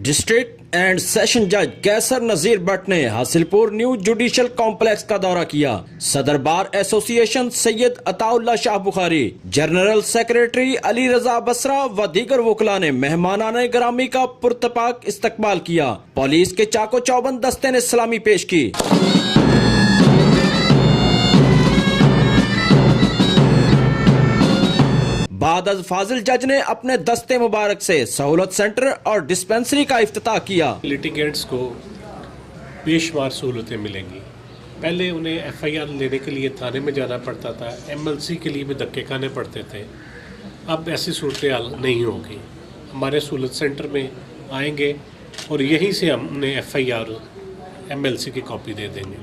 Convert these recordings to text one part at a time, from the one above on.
District and session جج کیسر Nazir but نے حاصل پور نیو جوڈیشل کمپلیکس کا دورہ کیا۔ صدر بار ایسوسی ایشن سید عطا اللہ شاہ بخاری، جنرل سیکریٹری علی رضا بسرا و دیگر وکلاء نے مہمانان گرامی کا پرتپاک استقبال کیا۔ پولیس کے چاقو چوبند دستے نے سلامی پیش کی۔ بعد از فاضل جج نے اپنے دستے مبارک سے سہولت سینٹر اور ڈسپنسری کا افتتاح کیا۔ لیٹیگینٹس کو بے شمار سہولتیں ملیں گی۔ پہلے انہیں ایف آئی آر لینے کے لیے تھانے میں جانا پڑتا تھا، ایم ایل سی کے لیے بھی دھکے کھانے پڑتے تھے۔ اب ایسی صورتحال نہیں ہوگی۔ ہمارے سہولت سینٹر میں آئیں گے اور یہیں سے ہم انہیں F I R M L C کی کاپی دے دیں گے۔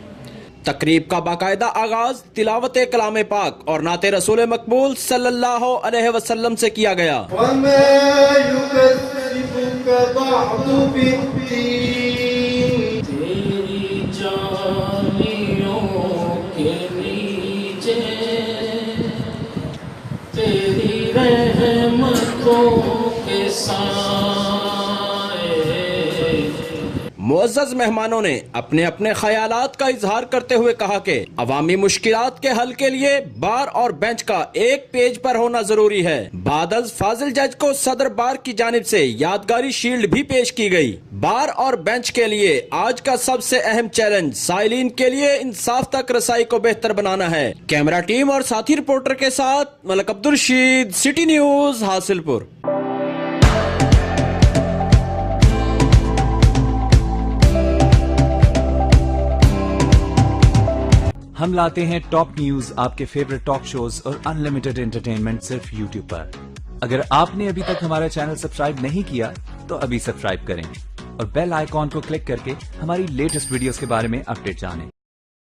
تقریب کا باقاعدہ آغاز تلاوت کلام پاک اور نعت رسول مقبول صلی اللہ علیہ وسلم سے کیا گیا۔ تیری جانیوں کے نیچے تیری رحمتوں کے سائے۔ معزز مہمانوں نے اپنے اپنے خیالات کا اظہار کرتے ہوئے کہا کہ عوامی مشکلات کے حل کے لیے بار اور بینچ کا ایک پیج پر ہونا ضروری ہے۔ بعد از فاضل جج کو صدر بار کی جانب سے یادگاری شیلڈ بھی پیش کی گئی۔ بار اور بینچ کے لیے آج کا سب سے اہم چیلنج سائلین کے لیے انصاف تک رسائی کو بہتر بنانا ہے۔ کیمرہ ٹیم اور ساتھی رپورٹر کے ساتھ ملک عبدالرشید، سٹی نیوز، حاصل پور۔ ہم لاتے ہیں ٹاپ نیوز، آپ کے فیورٹ ٹاک شوز اور انلمیٹڈ انٹرٹینمنٹ صرف یوٹیوب پر۔ اگر آپ نے ابھی تک ہمارا چینل سبسکرائب نہیں کیا تو ابھی سبسکرائب کریں اور بیل آئیکن کو کلک کر کے ہماری لیٹسٹ ویڈیوز کے بارے میں اپڈیٹ جانیں۔